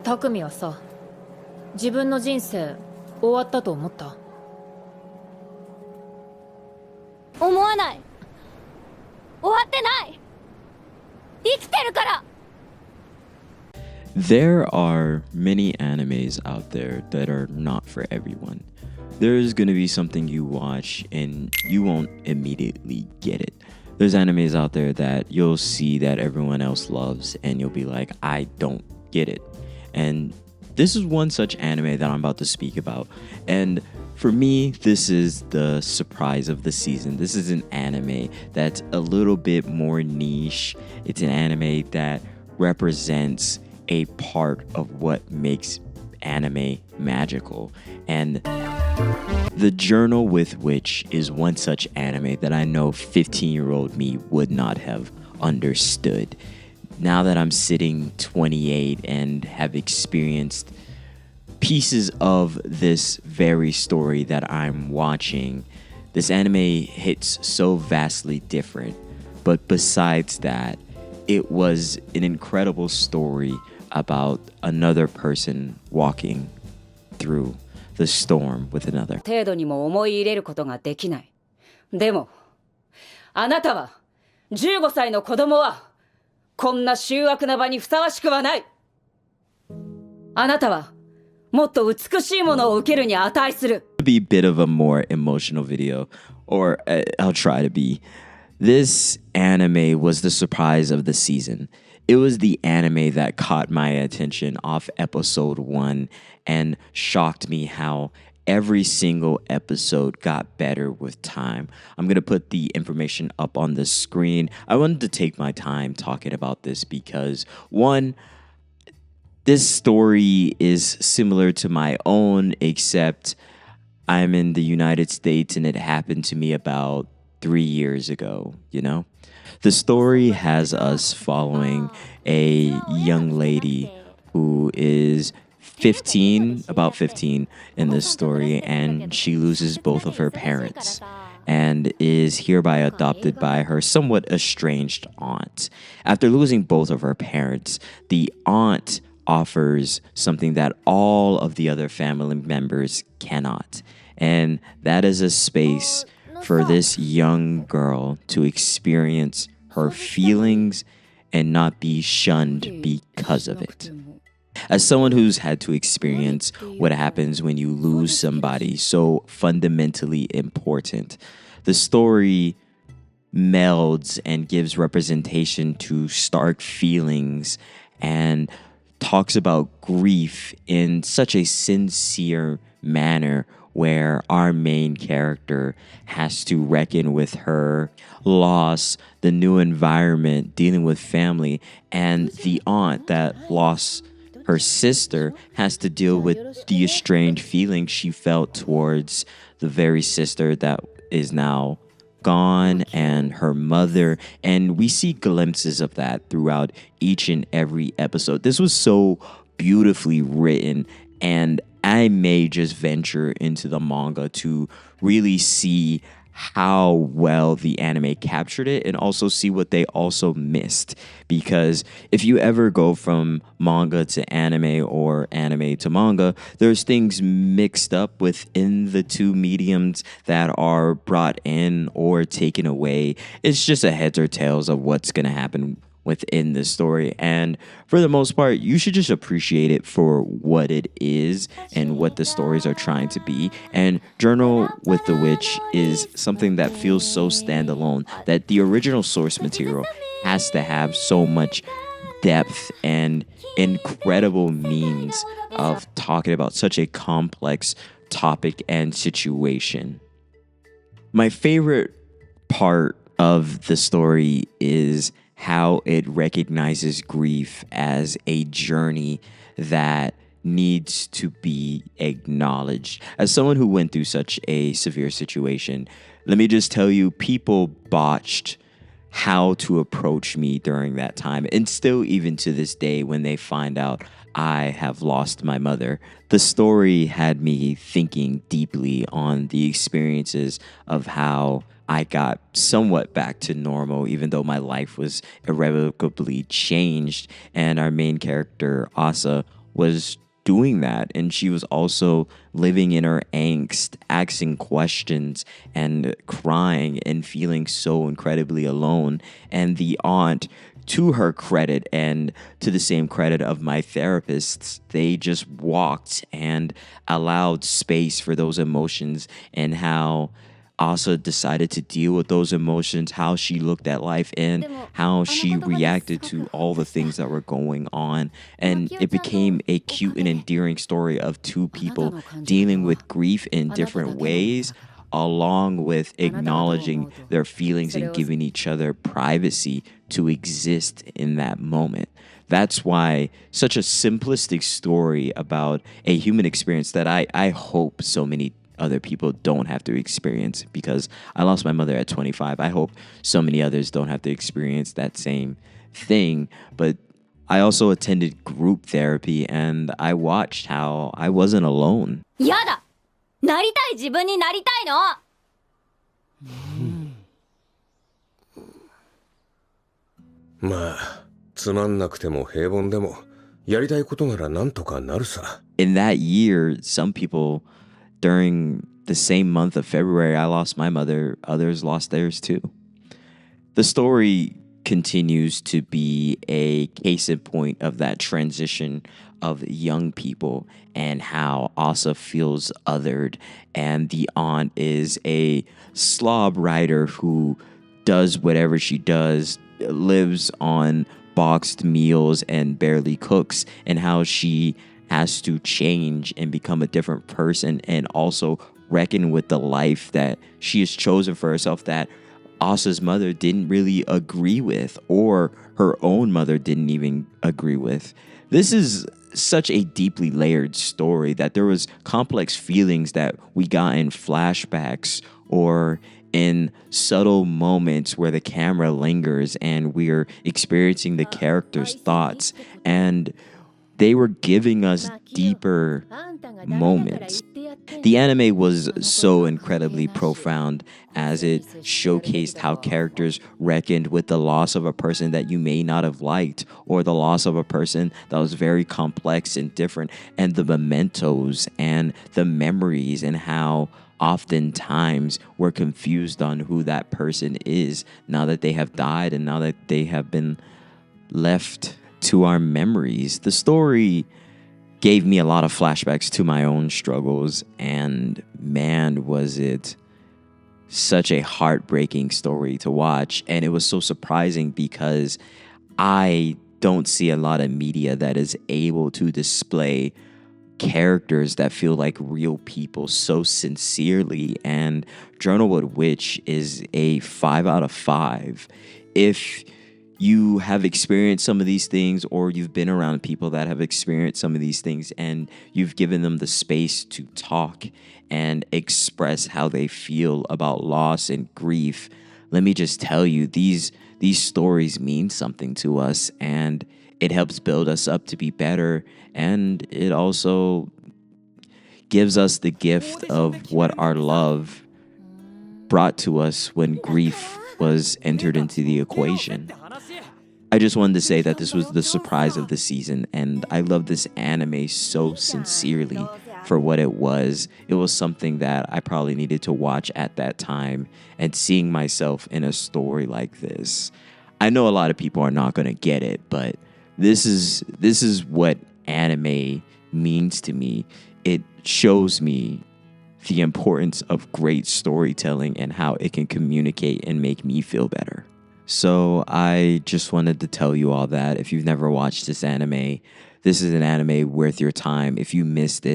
匠はさ、自分の人生終わったと思った？思わない。終わってない。生きてるから。There are many animes out there that are not for everyone. There's gonna be something you watch and you won't immediately get it. There's animes out there that you'll see that everyone else loves and you'll be like, I don't get it. And this is one such anime that I'm about to speak about. And for me, this is the surprise of the season. This is an anime that's a little bit more niche. It's an anime that represents a part of what makes anime magical. And The Journal with Which is one such anime that I know 15-year-old me would not have understood. Now that I'm sitting 28 and have experienced pieces of this very story that I'm watching, this anime hits so vastly different. But besides that, it was an incredible story about another person walking through the storm with another. 程度にも思い入れることができない。でも、あなたは15歳の子供はこんな醜悪な場にふさわしくはない。あなたはもっと美しいものを受けるに値する。Be a bit of a more emotional video, or I'll try to be. This anime was the surprise of the season. It was the anime that caught my attention off episode 1 and shocked me how every single episode got better with time. I'm going to put the information up on the screen. I wanted to take my time talking about this because, one, this story is similar to my own, except I'm in the United States and it happened to me about 3 years ago, you know? The story has us following a young lady who is 15, about 15 in this story, and she loses both of her parents and is hereby adopted by her somewhat estranged aunt. After losing both of her parents, the aunt offers something that all of the other family members cannot, and that is a space for this young girl to experience her feelings and not be shunned because of it. As someone who's had to experience what happens when you lose somebody so fundamentally important, the story melds and gives representation to stark feelings and talks about grief in such a sincere manner, where our main character has to reckon with her loss, the new environment, dealing with family, and the aunt that lost her sister has to deal with the estranged feelings she felt towards the very sister that is now gone and her mother. And we see glimpses of that throughout each and every episode. This was so beautifully written, and I may just venture into the manga to really see how well the anime captured it and also see what they also missed. Because if you ever go from manga to anime or anime to manga, there's things mixed up within the two mediums that are brought in or taken away. It's just a heads or tails of what's going to happen within the story, and for the most part you should just appreciate it for what it is and what the stories are trying to be. And Journal with the Witch is something that feels so standalone that the original source material has to have so much depth and incredible means of talking about such a complex topic and situation. My favorite part of the story is how it recognizes grief as a journey that needs to be acknowledged. As someone who went through such a severe situation, let me just tell you, people botched how to approach me during that time. And still, even to this day, when they find out I have lost my mother, the story had me thinking deeply on the experiences of how I got somewhat back to normal, even though my life was irrevocably changed. And our main character, Asa, was doing that, and she was also living in her angst, asking questions and crying and feeling so incredibly alone. And the aunt, to her credit and to the same credit of my therapists, they just walked and allowed space for those emotions, and how Asa decided to deal with those emotions, how she looked at life, and how she reacted to all the things that were going on. And it became a cute and endearing story of two people dealing with grief in different ways, along with acknowledging their feelings and giving each other privacy to exist in that moment. That's why such a simplistic story about a human experience that I hope so many other people don't have to experience, because I lost my mother at 25. I hope so many others don't have to experience that same thing. But I also attended group therapy, and I watched how I wasn't alone. やだ、なりたい自分になりたいの。まあ、つまんなくても平凡でも、やりたいことならなんとかなるさ。In that year, some people, during the same month of February, I lost my mother. Others lost theirs too. The story continues to be a case in point of that transition of young people and how Asa feels othered, and the aunt is a slob writer who does whatever she does, lives on boxed meals and barely cooks, and how she has to change and become a different person, and also reckon with the life that she has chosen for herself that Asa's mother didn't really agree with, or her own mother didn't even agree with. This is such a deeply layered story that there was complex feelings that we got in flashbacks or in subtle moments where the camera lingers and we're experiencing the characters' thoughts, and they were giving us deeper moments. The anime was so incredibly profound as it showcased how characters reckoned with the loss of a person that you may not have liked, or the loss of a person that was very complex and different, and the mementos and the memories, and how oftentimes we're confused on who that person is now that they have died and now that they have been left to our memories. The story gave me a lot of flashbacks to my own struggles, and man, was it such a heartbreaking story to watch. And it was so surprising because I don't see a lot of media that is able to display characters that feel like real people so sincerely, and Journalwood Witch is a 5 out of 5. If you have experienced some of these things, or you've been around people that have experienced some of these things, and you've given them the space to talk and express how they feel about loss and grief, let me just tell you, these stories mean something to us, and it helps build us up to be better, and it also gives us the gift of what our love brought to us when grief was entered into the equation. I just wanted to say that this was the surprise of the season, and I love this anime so sincerely for what it was. It was something that I probably needed to watch at that time, and seeing myself in a story like this. I know a lot of people are not going to get it, but this is what anime means to me. It shows me the importance of great storytelling and how it can communicate and make me feel better. So I just wanted to tell you all that. If you've never watched this anime, this is an anime worth your time. If you missed it,